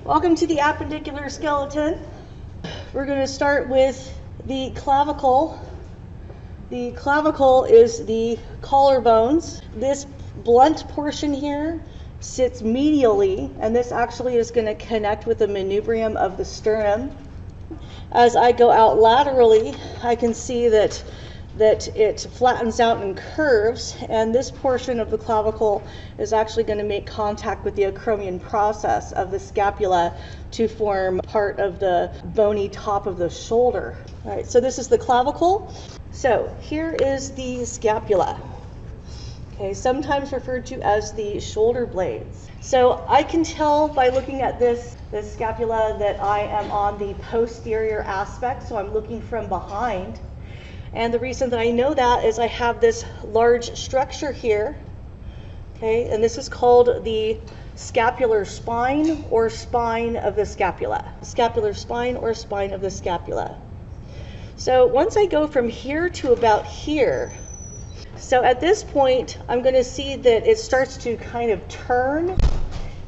Welcome to the appendicular skeleton. We're going to start with the clavicle. The clavicle is the collarbones. This blunt portion here sits medially, and this actually is going to connect with the manubrium of the sternum. As I go out laterally, I can see that it flattens out and curves, and this portion of the clavicle is actually going to make contact with the acromion process of the scapula to form part of the bony top of the shoulder. All right, so this is the clavicle. So here is the scapula, okay, sometimes referred to as the shoulder blades. So I can tell by looking at this scapula that I am on the posterior aspect, so I'm looking from behind. And the reason that I know that is I have this large structure here, okay, and this is called the scapular spine or spine of the scapula. Scapular spine or spine of the scapula. So once I go from here to about here, so at this point I'm going to see that it starts to kind of turn.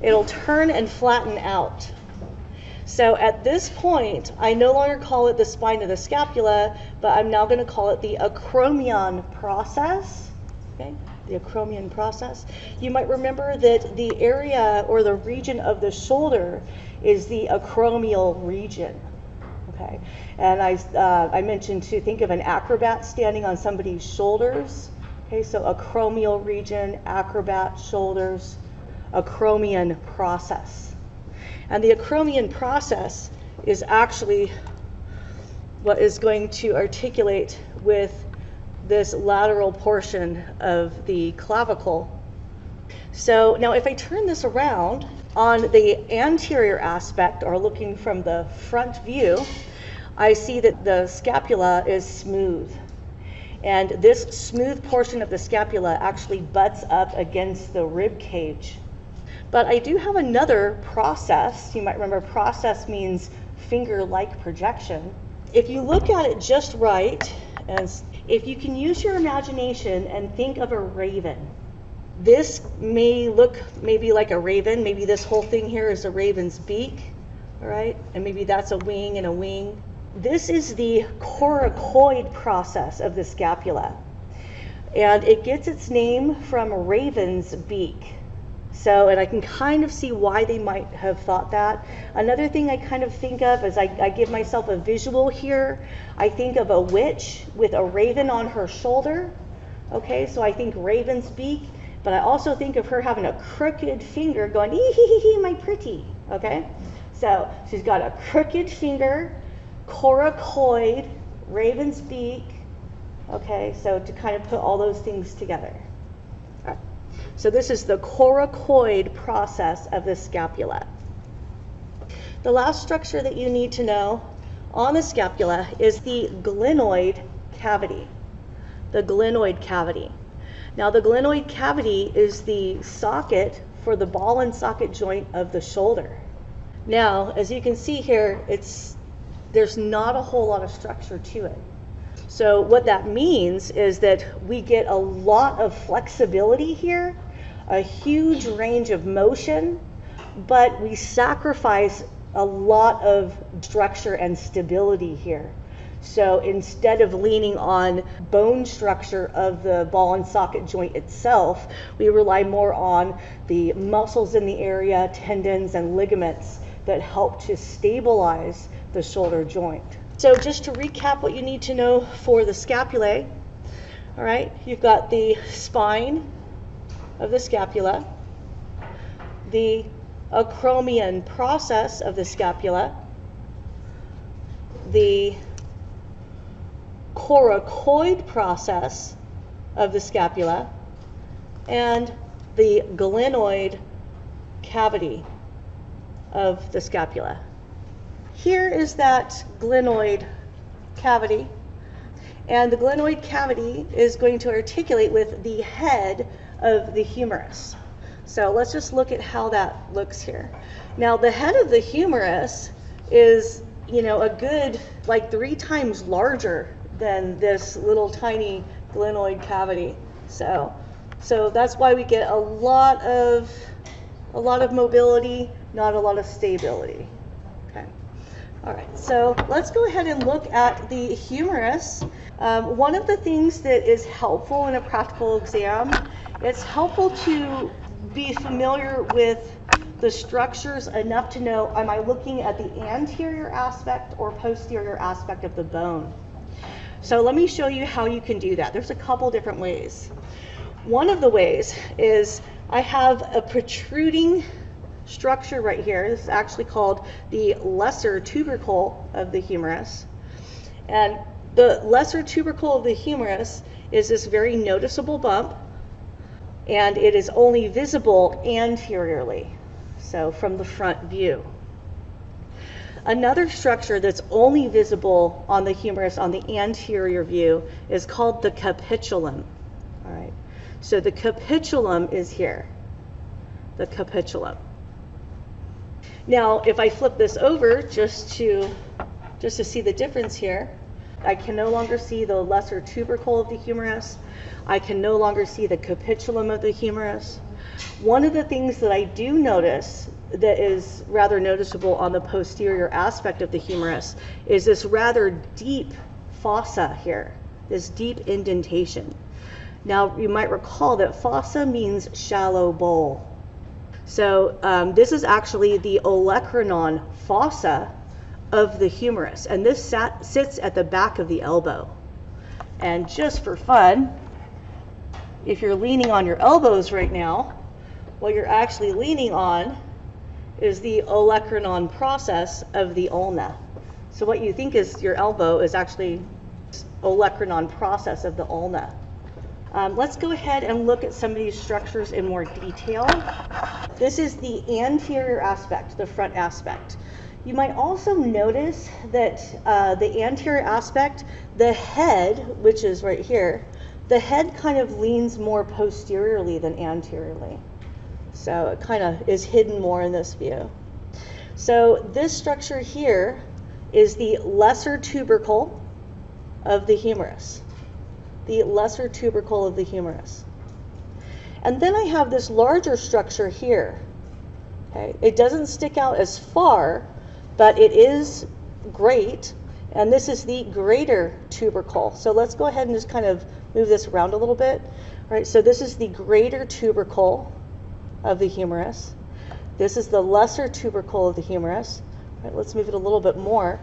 It'll turn and flatten out. So at this point, I no longer call it the spine of the scapula, but I'm now going to call it the acromion process. Okay, the acromion process. You might remember that the area or the region of the shoulder is the acromial region. Okay, and I mentioned to think of an acrobat standing on somebody's shoulders. Okay, so acromial region, acrobat, shoulders, acromion process. And the acromion process is actually what is going to articulate with this lateral portion of the clavicle. So now if I turn this around, on the anterior aspect, or looking from the front view, I see that the scapula is smooth. And this smooth portion of the scapula actually butts up against the rib cage. But I do have another process. You might remember process means finger-like projection. If you look at it just right, and if you can use your imagination and think of a raven, this may look maybe like a raven. Maybe this whole thing here is a raven's beak, all right? And maybe that's a wing and a wing. This is the coracoid process of the scapula. And it gets its name from a raven's beak. So, and I can kind of see why they might have thought that. Another thing I kind of think of as I give myself a visual here, I think of a witch with a raven on her shoulder. Okay, so I think raven's beak, but I also think of her having a crooked finger going, ee hee hee hee, my pretty. Okay, so she's got a crooked finger, coracoid, raven's beak. Okay, so to kind of put all those things together. So this is the coracoid process of the scapula. The last structure that you need to know on the scapula is the glenoid cavity. The glenoid cavity. Now the glenoid cavity is the socket for the ball and socket joint of the shoulder. Now, as you can see here, there's not a whole lot of structure to it. So what that means is that we get a lot of flexibility here, a huge range of motion, but we sacrifice a lot of structure and stability here. So instead of leaning on bone structure of the ball and socket joint itself, we rely more on the muscles in the area, tendons and ligaments that help to stabilize the shoulder joint. So just to recap what you need to know for the scapulae, all right, you've got the spine of the scapula, the acromion process of the scapula, the coracoid process of the scapula, and the glenoid cavity of the scapula. Here is that glenoid cavity, and the glenoid cavity is going to articulate with the head of the humerus. So let's just look at how that looks here. Now the head of the humerus is, a good like 3 times larger than this little tiny glenoid cavity. So that's why we get a lot of a lot of mobility, not a lot of stability. Okay. All right, so let's go ahead and look at the humerus. One of the things that is helpful in a practical exam, it's helpful to be familiar with the structures enough to know, am I looking at the anterior aspect or posterior aspect of the bone? So let me show you how you can do that. There's a couple different ways. One of the ways is I have a protruding structure right here. This is actually called the lesser tubercle of the humerus. And the lesser tubercle of the humerus is this very noticeable bump, and it is only visible anteriorly, so from the front view. Another structure that's only visible on the humerus on the anterior view is called the capitulum. All right, so the capitulum is here, the capitulum. Now, if I flip this over just to see the difference here, I can no longer see the lesser tubercle of the humerus. I can no longer see the capitulum of the humerus. One of the things that I do notice that is rather noticeable on the posterior aspect of the humerus is this rather deep fossa here, this deep indentation. Now, you might recall that fossa means shallow bowl. So this is actually the olecranon fossa of the humerus, and this sits at the back of the elbow. And just for fun, if you're leaning on your elbows right now, what you're actually leaning on is the olecranon process of the ulna. So what you think is your elbow is actually olecranon process of the ulna. Let's go ahead and look at some of these structures in more detail. This is the anterior aspect, the front aspect. You might also notice that the anterior aspect, the head, which is right here, the head kind of leans more posteriorly than anteriorly. So it kind of is hidden more in this view. So this structure here is the lesser tubercle of the humerus. The lesser tubercle of the humerus. And then I have this larger structure here. Okay, it doesn't stick out as far, but it is great, and this is the greater tubercle. So let's go ahead and just kind of move this around a little bit. All right, so this is the greater tubercle of the humerus. This is the lesser tubercle of the humerus. All right, let's move it a little bit more.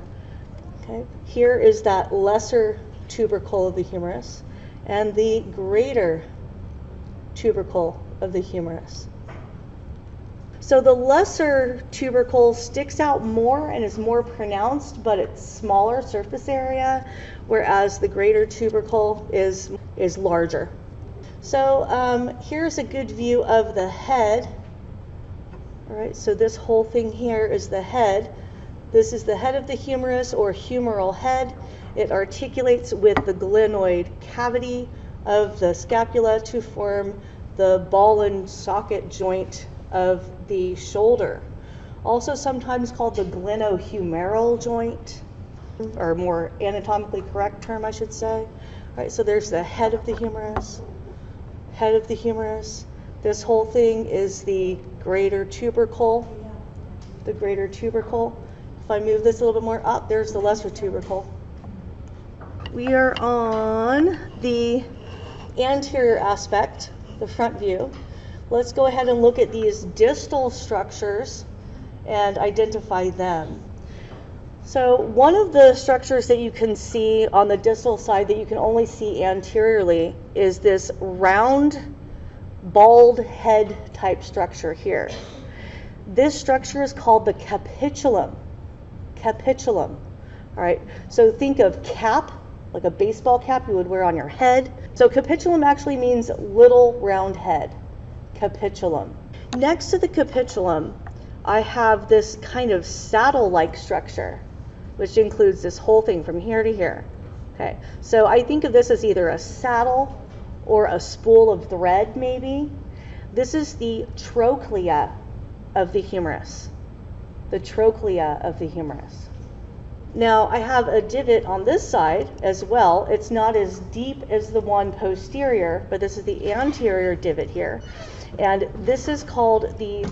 Okay, here is that lesser tubercle of the humerus and the greater tubercle of the humerus. So the lesser tubercle sticks out more and is more pronounced, but it's smaller surface area, whereas the greater tubercle is larger. So here's a good view of the head. All right, so this whole thing here is the head. This is the head of the humerus, or humeral head. It articulates with the glenoid cavity of the scapula to form the ball and socket joint of the shoulder. Also sometimes called the glenohumeral joint, or more anatomically correct term, I should say. All right, so there's the head of the humerus, head of the humerus. This whole thing is the greater tubercle, the greater tubercle. If I move this a little bit more up, there's the lesser tubercle. We are on the anterior aspect, the front view. Let's go ahead and look at these distal structures and identify them. So one of the structures that you can see on the distal side that you can only see anteriorly is this round, bald head type structure here. This structure is called the capitulum. Capitulum. All right, so think of cap, like a baseball cap you would wear on your head. So capitulum actually means little round head. Capitulum. Next to the capitulum, I have this kind of saddle-like structure, which includes this whole thing from here to here. Okay, so I think of this as either a saddle or a spool of thread, maybe. This is the trochlea of the humerus. The trochlea of the humerus. Now I have a divot on this side as well. It's not as deep as the one posterior, but this is the anterior divot here. And this is called the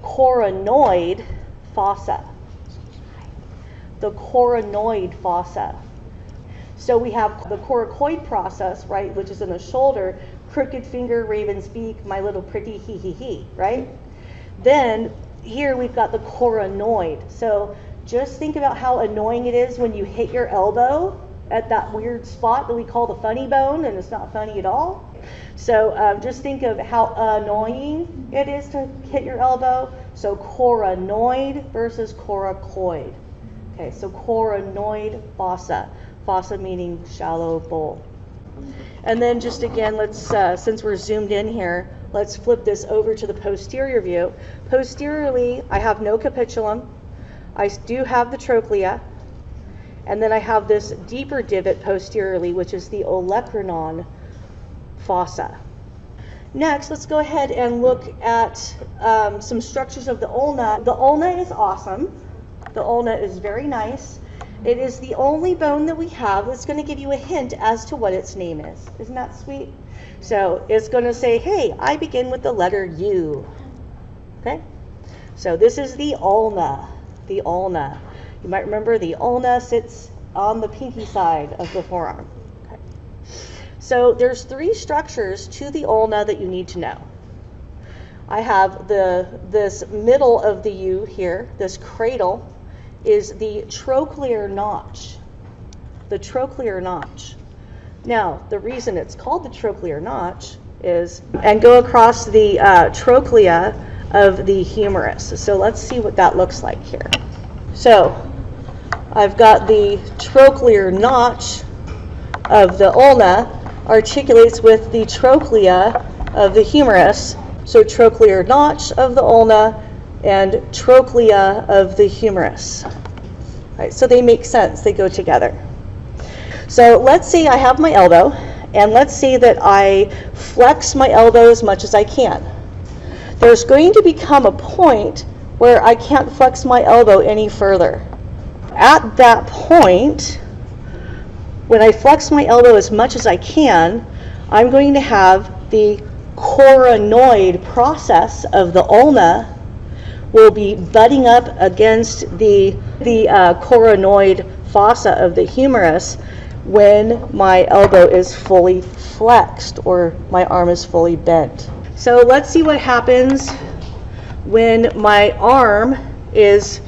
coronoid fossa. The coronoid fossa. So we have the coracoid process, right, which is in the shoulder, crooked finger, raven's beak, my little pretty he, right? Then here we've got the coronoid. So just think about how annoying it is when you hit your elbow at that weird spot that we call the funny bone, and it's not funny at all. So just think of how annoying it is to hit your elbow. So coronoid versus coracoid. Okay, so coronoid fossa. Fossa meaning shallow bowl. And then just again, let's, since we're zoomed in here, let's flip this over to the posterior view. Posteriorly, I have no capitulum. I do have the trochlea. And then I have this deeper divot posteriorly, which is the olecranon fossa. Next, let's go ahead and look at some structures of the ulna. The ulna is awesome. The ulna is very nice. It is the only bone that we have that's going to give you a hint as to what its name is. Isn't that sweet? So it's going to say, hey, I begin with the letter U. Okay? So this is the ulna. The ulna. You might remember the ulna sits on the pinky side of the forearm. Okay. So there's 3 structures to the ulna that you need to know. I have this middle of the U here, this cradle, is the trochlear notch. The trochlear notch. Now, the reason it's called the trochlear notch is, and go across the trochlea of the humerus. So let's see what that looks like here. So I've got the trochlear notch of the ulna articulates with the trochlea of the humerus. So trochlear notch of the ulna and trochlea of the humerus. Right, so they make sense, they go together. So let's say I have my elbow, and let's say that I flex my elbow as much as I can. There's going to become a point where I can't flex my elbow any further. At that point, when I flex my elbow as much as I can, I'm going to have the coronoid process of the ulna will be butting up against the coronoid fossa of the humerus when my elbow is fully flexed or my arm is fully bent. So let's see what happens when my arm is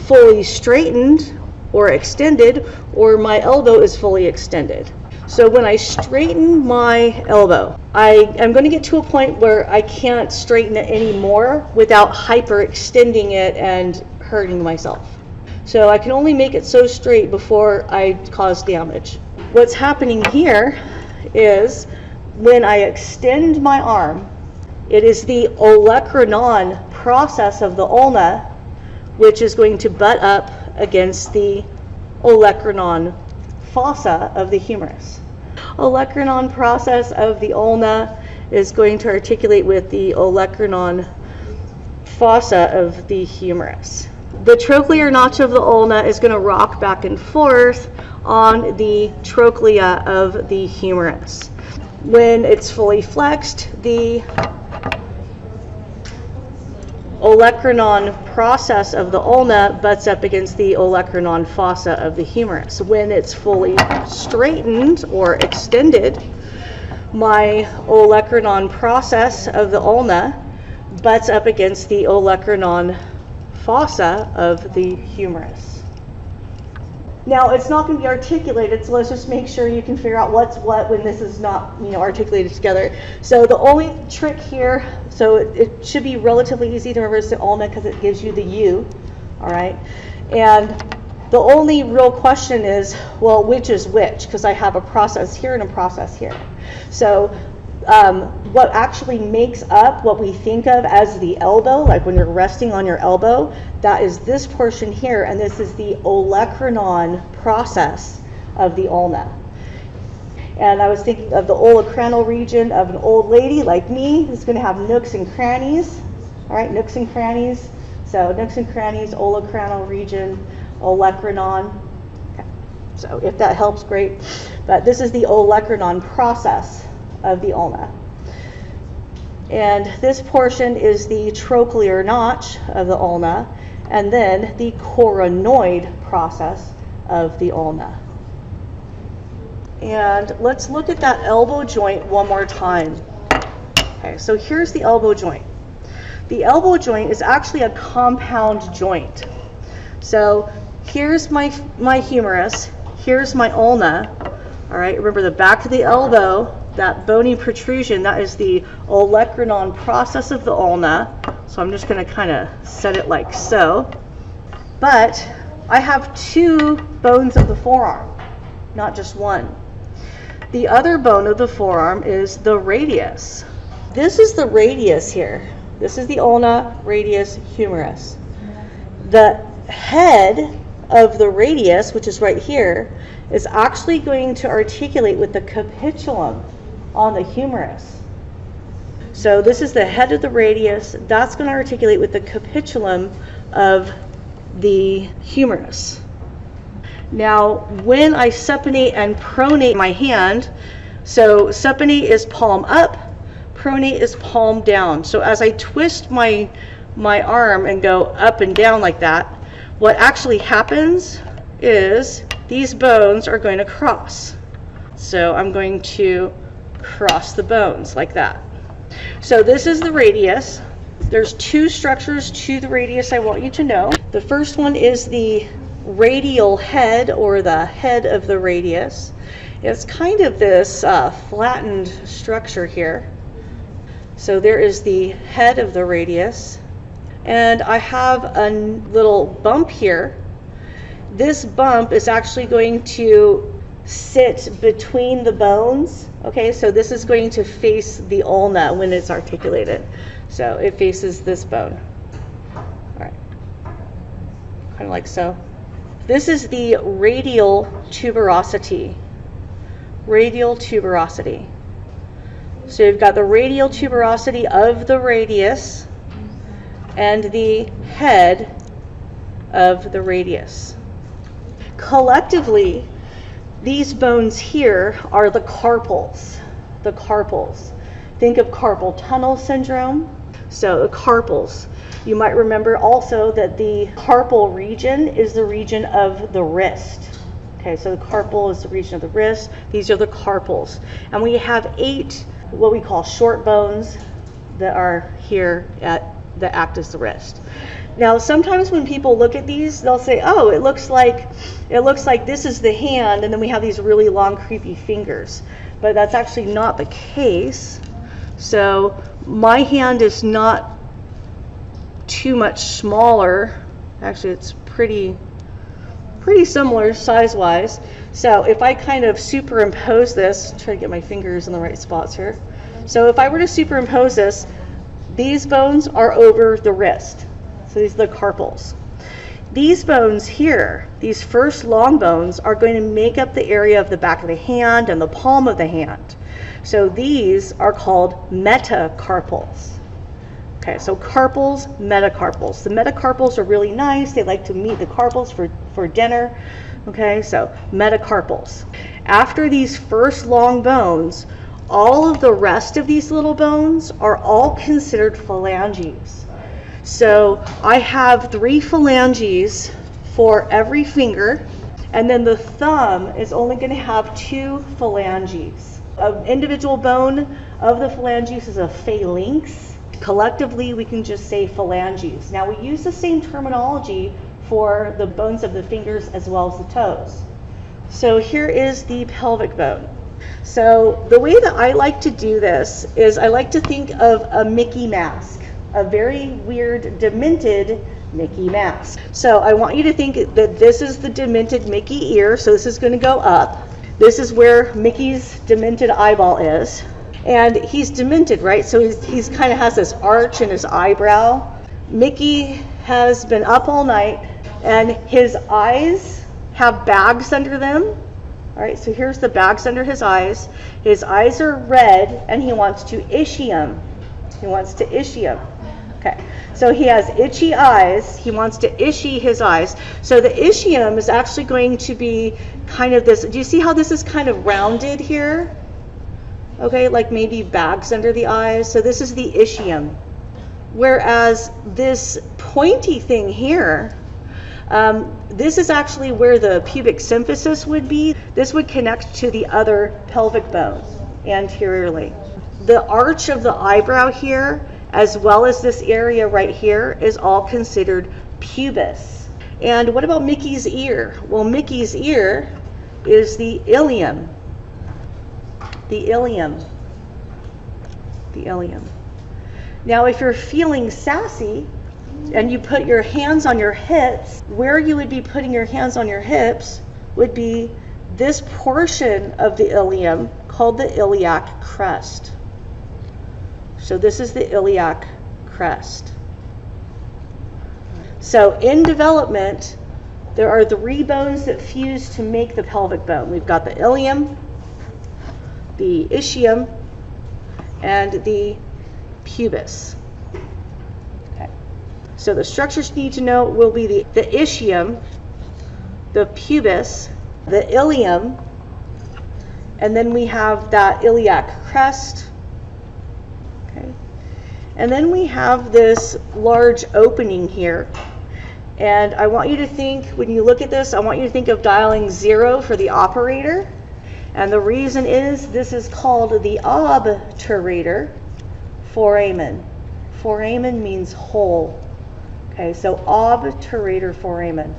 fully straightened or extended, or my elbow is fully extended. So when I straighten my elbow, I am going to get to a point where I can't straighten it anymore without hyperextending it and hurting myself. So I can only make it so straight before I cause damage. What's happening here is when I extend my arm, it is the olecranon process of the ulna which is going to butt up against the olecranon fossa of the humerus. Olecranon process of the ulna is going to articulate with the olecranon fossa of the humerus. The trochlear notch of the ulna is going to rock back and forth on the trochlea of the humerus. When it's fully flexed, the olecranon process of the ulna butts up against the olecranon fossa of the humerus. When it's fully straightened or extended, my olecranon process of the ulna butts up against the olecranon fossa of the humerus. Now, it's not going to be articulated, so let's just make sure you can figure out what's what when this is not, articulated together. So the only trick here, so it should be relatively easy to reverse the ulna because it gives you the U, all right? And the only real question is, well, which is which? Because I have a process here and a process here. So what actually makes up what we think of as the elbow, like when you're resting on your elbow, that is this portion here, and this is the olecranon process of the ulna. And I was thinking of the olecranon region of an old lady like me who's going to have nooks and crannies. All right, nooks and crannies. So nooks and crannies, olecranon region, olecranon. Okay. So if that helps, great. But this is the olecranon process of the ulna. And this portion is the trochlear notch of the ulna, and then the coronoid process of the ulna. And let's look at that elbow joint one more time. Okay, so here's the elbow joint. The elbow joint is actually a compound joint. So here's my humerus, here's my ulna. All right, remember the back of the elbow, that bony protrusion, that is the olecranon process of the ulna. So I'm just going to kind of set it like so. But I have two bones of the forearm, not just one. The other bone of the forearm is the radius. This is the radius here. This is the ulna, radius, humerus. The head of the radius, which is right here, is actually going to articulate with the capitulum on the humerus. So this is the head of the radius. That's going to articulate with the capitulum of the humerus. Now, when I supinate and pronate my hand, so supinate is palm up, pronate is palm down. So as I twist my arm and go up and down like that, what actually happens is these bones are going to cross. So I'm going to cross the bones like that. So this is the radius. There's two structures to the radius I want you to know. The first one is the radial head, or the head of the radius. It's kind of this flattened structure here. So there is the head of the radius. And I have a little bump here. This bump is actually going to sit between the bones. Okay, so this is going to face the ulna when it's articulated. So it faces this bone. All right, kind of like so. This is the radial tuberosity. Radial tuberosity. So you've got the radial tuberosity of the radius and the head of the radius. Collectively, these bones here are the carpals. The carpals. Think of carpal tunnel syndrome. So the carpals. You might remember also that the carpal region is the region of the wrist. Okay, so the carpal is the region of the wrist. These are the carpals. And we have 8 what we call short bones that are here that act as the wrist. Now, sometimes when people look at these, they'll say, "Oh, it looks like this is the hand, and then we have these really long, creepy fingers." But that's actually not the case. So my hand is not too much smaller. Actually, it's pretty similar size-wise. So if I kind of superimpose this, try to get my fingers in the right spots here. So if I were to superimpose this, these bones are over the wrist. So these are the carpals. These bones here, these first long bones, are going to make up the area of the back of the hand and the palm of the hand. So these are called metacarpals. Okay, so carpals, metacarpals. The metacarpals are really nice. They like to meet the carpals for dinner. Okay, so metacarpals. After these first long bones, all of the rest of these little bones are all considered phalanges. So I have 3 phalanges for every finger, and then the thumb is only going to have 2 phalanges. An individual bone of the phalanges is a phalanx. Collectively, we can just say phalanges. Now, we use the same terminology for the bones of the fingers as well as the toes. So here is the pelvic bone. So the way that I like to do this is I like to think of a Mickey mask, a very weird, demented Mickey mask. So I want you to think that this is the demented Mickey ear, so this is going to go up. This is where Mickey's demented eyeball is. And he's demented, right? So he's kind of has this arch in his eyebrow. Mickey has been up all night, and his eyes have bags under them. All right, so here's the bags under his eyes. His eyes are red, and he wants to ischium. He wants to ischium. Okay, so he has itchy eyes. He wants to ischi his eyes. So the ischium is actually going to be kind of this. Do you see how this is kind of rounded here? okay, like maybe bags under the eyes. So this is the ischium. Whereas this pointy thing here, this is actually where the pubic symphysis would be. This would connect to the other pelvic bones anteriorly. The arch of the eyebrow here, as well as this area right here, is all considered pubis. And what about Mickey's ear? Well, Mickey's ear is the ilium. The ilium. The ilium. Now, if you're feeling sassy and you put your hands on your hips, where you would be putting your hands on your hips would be this portion of the ilium called the iliac crest. So this is the iliac crest. So in development, there are 3 bones that fuse to make the pelvic bone. We've got the ilium, the ischium, and the pubis. Okay. So the structures you need to know will be the ischium, the pubis, the ilium, and then we have that iliac crest. Okay. And then we have this large opening here. And I want you to think, when you look at this, I want you to think of dialing 0 for the operator. And the reason is this is called the obturator foramen. Foramen means hole. Okay, so obturator foramen.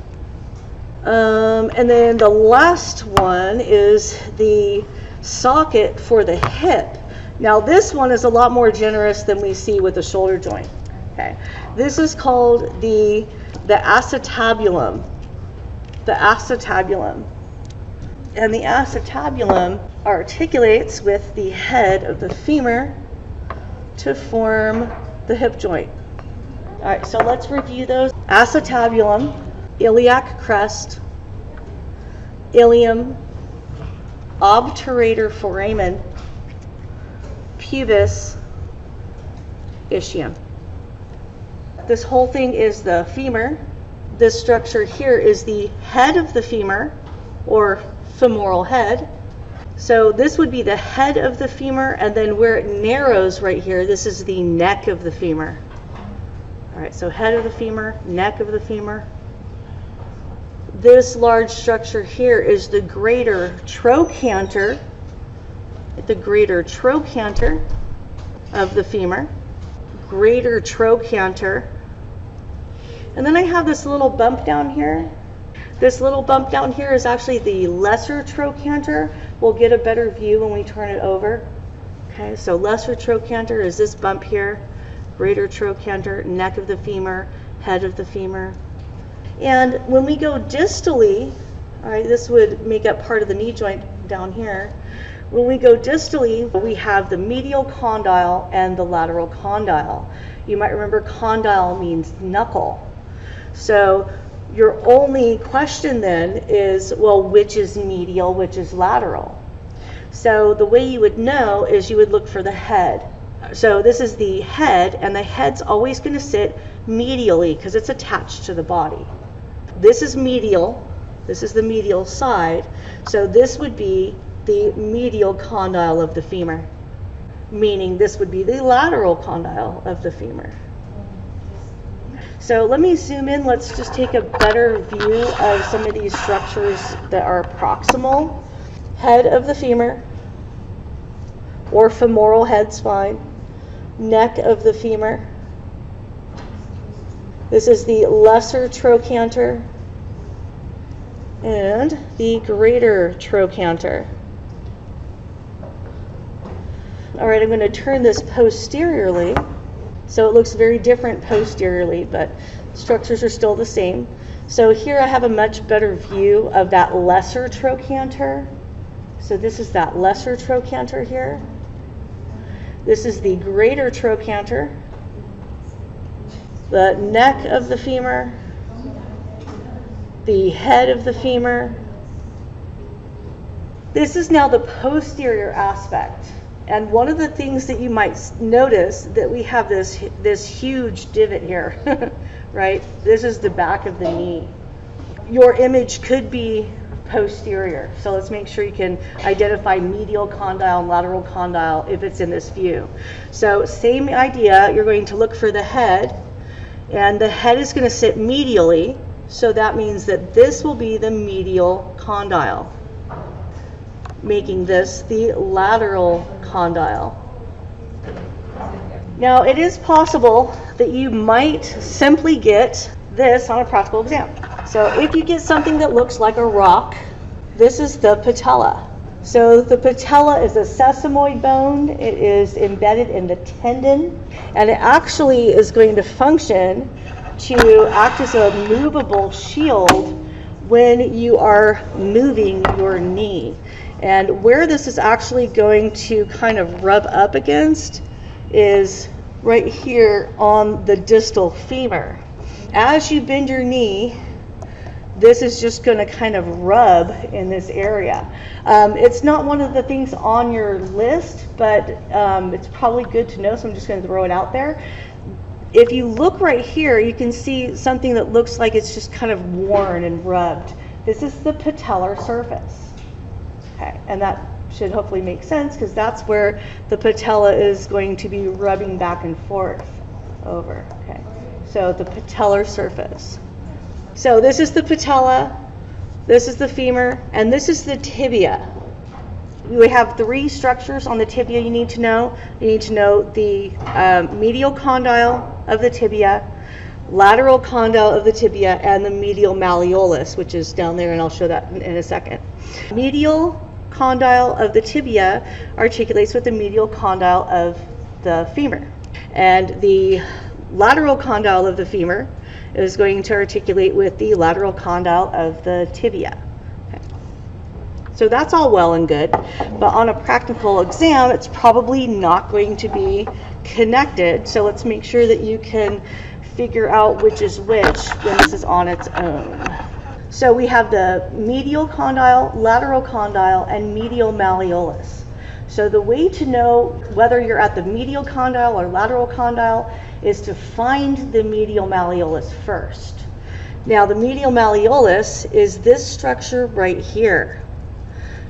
And then the last one is the socket for the hip. Now this one is a lot more generous than we see with the shoulder joint. Okay, this is called the acetabulum. The acetabulum. And the acetabulum articulates with the head of the femur to form the hip joint. All right, so let's review those. Acetabulum, iliac crest, ilium, obturator foramen, pubis, ischium. This whole thing is the femur. This structure here is the head of the femur, or femoral head. So this would be the head of the femur, and then where it narrows right here, this is the neck of the femur. All right, so head of the femur, neck of the femur. This large structure here is the greater trochanter, of the femur, greater trochanter. And then I have this little bump down here. This little bump down here is actually the lesser trochanter. We'll get a better view when we turn it over. Okay, so lesser trochanter is this bump here, greater trochanter, neck of the femur, head of the femur. And when we go distally, all right, this would make up part of the knee joint down here. When we go distally, we have the medial condyle and the lateral condyle. You might remember condyle means knuckle. So your only question then is, well, which is medial, which is lateral? So the way you would know is you would look for the head. So this is the head, and the head's always going to sit medially because it's attached to the body. This is medial. This is the medial side. So this would be the medial condyle of the femur, meaning this would be the lateral condyle of the femur. So let me zoom in. Let's just take a better view of some of these structures that are proximal. Head of the femur, or femoral head's fine. Neck of the femur. This is the lesser trochanter and the greater trochanter. All right, I'm going to turn this posteriorly. So it looks very different posteriorly, but structures are still the same. So here I have a much better view of that lesser trochanter. So this is that lesser trochanter here. This is the greater trochanter. The neck of the femur. The head of the femur. This is now the posterior aspect. And one of the things that you might notice that we have this huge divot here, right? This is the back of the knee. Your image could be posterior. So let's make sure you can identify medial condyle and lateral condyle if it's in this view. So same idea, you're going to look for the head, and the head is going to sit medially, so that means that this will be the medial condyle, making this the lateral condyle. Now it is possible that you might simply get this on a practical exam. So if you get something that looks like a rock, this is the patella. So the patella is a sesamoid bone. It is embedded in the tendon, and it actually is going to function to act as a movable shield when you are moving your knee. And where this is actually going to kind of rub up against is right here on the distal femur. As you bend your knee, this is just going to kind of rub in this area. It's not one of the things on your list, but it's probably good to know, so I'm just going to throw it out there. If you look right here, you can see something that looks like it's just kind of worn and rubbed. This is the patellar surface. Okay, and that should hopefully make sense, because that's where the patella is going to be rubbing back and forth over. Okay, so the patellar surface. So this is the patella, this is the femur, and this is the tibia. We have three structures on the tibia you need to know. You need to know the medial condyle of the tibia, lateral condyle of the tibia, and the medial malleolus, which is down there, and I'll show that in a second. Medial condyle of the tibia articulates with the medial condyle of the femur, and the lateral condyle of the femur is going to articulate with the lateral condyle of the tibia. Okay. So that's all well and good, but on a practical exam, it's probably not going to be connected. So let's make sure that you can figure out which is which when this is on its own. So we have the medial condyle, lateral condyle, and medial malleolus. So the way to know whether you're at the medial condyle or lateral condyle is to find the medial malleolus first. Now the medial malleolus is this structure right here.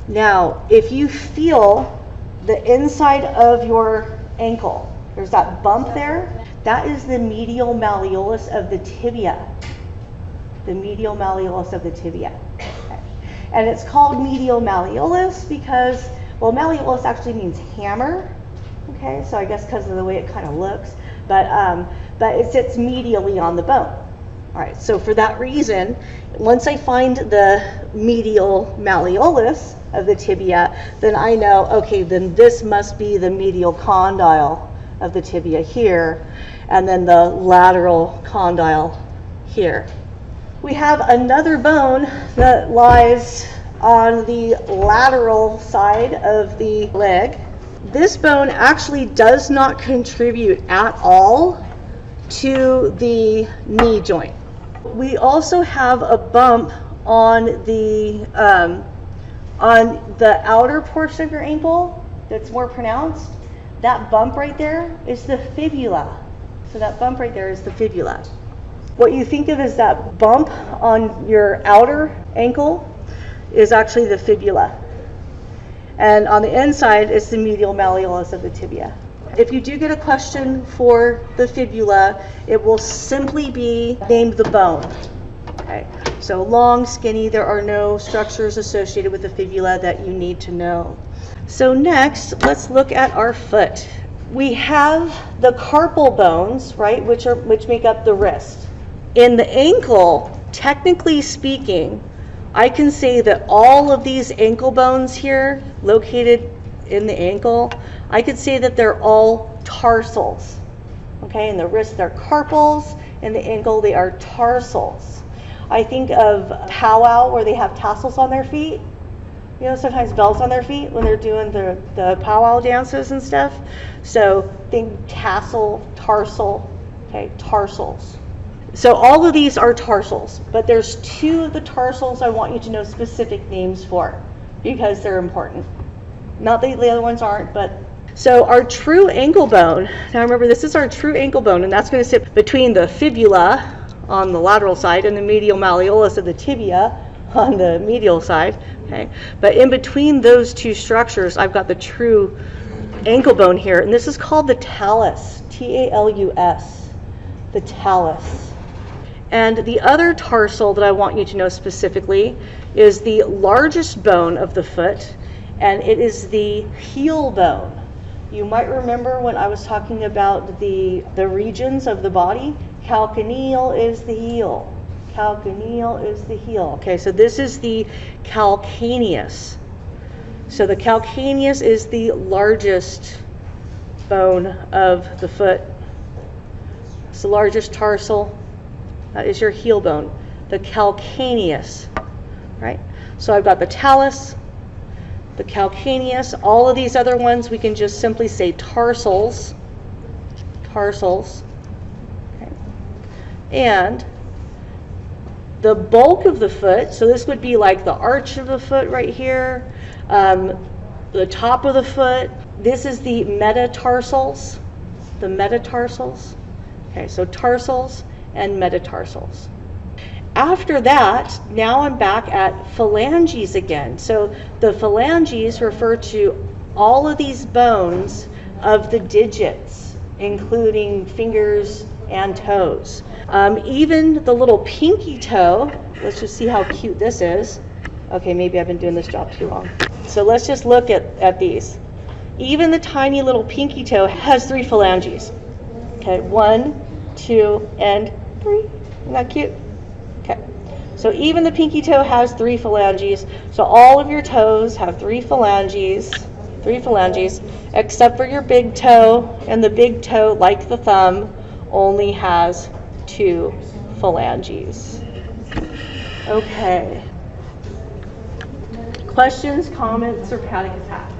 Now if you feel the inside of your ankle, there's that bump there, that is the medial malleolus of the tibia. The medial malleolus of the tibia. Okay. And it's called medial malleolus because, well, malleolus actually means hammer. Okay, so I guess because of the way it kind of looks, but it sits medially on the bone. All right, so for that reason, once I find the medial malleolus of the tibia, then I know, okay, then this must be the medial condyle of the tibia here, and then the lateral condyle here. We have another bone that lies on the lateral side of the leg. This bone actually does not contribute at all to the knee joint. We also have a bump on the outer portion of your ankle that's more pronounced. That bump right there is the fibula. So that bump right there is the fibula. What you think of as that bump on your outer ankle is actually the fibula. And on the inside is the medial malleolus of the tibia. If you do get a question for the fibula, it will simply be named the bone. Okay. So long, skinny, there are no structures associated with the fibula that you need to know. So next, let's look at our foot. We have the carpal bones, right, which make up the wrist. In the ankle, technically speaking, I can say that all of these ankle bones here, located in the ankle, I could say that they're all tarsals. Okay, in the wrist they're carpals, in the ankle they are tarsals. I think of powwow where they have tassels on their feet. You know, sometimes bells on their feet when they're doing the powwow dances and stuff. So think tassel, tarsal, okay, tarsals. So all of these are tarsals, but there's two of the tarsals I want you to know specific names for because they're important. Not that the other ones aren't, but so our true ankle bone, now remember this is our true ankle bone, and that's going to sit between the fibula on the lateral side and the medial malleolus of the tibia on the medial side, okay? But in between those two structures, I've got the true ankle bone here, and this is called the talus, T-A-L-U-S, the talus. And the other tarsal that I want you to know specifically is the largest bone of the foot, and it is the heel bone. You might remember when I was talking about the regions of the body, calcaneal is the heel. Calcaneal is the heel. Okay, so this is the calcaneus. So the calcaneus is the largest bone of the foot. It's the largest tarsal. That is your heel bone, the calcaneus, right? So I've got the talus, the calcaneus. All of these other ones we can just simply say tarsals. Tarsals. Okay. And the bulk of the foot, so this would be like the arch of the foot right here, the top of the foot. This is the metatarsals. The metatarsals. Okay, so tarsals and metatarsals. After that, now I'm back at phalanges again. So the phalanges refer to all of these bones of the digits, including fingers and toes. Even the little pinky toe, let's just see how cute this is. Okay, maybe I've been doing this job too long. So let's just look at these. Even the tiny little pinky toe has 3 phalanges. Okay, 1, 2, and 3. Isn't that cute? Okay, so even the pinky toe has 3 phalanges. So all of your toes have 3 phalanges, except for your big toe, and the big toe, like the thumb, only has 2 phalanges. Okay. Questions, comments, or panic attacks?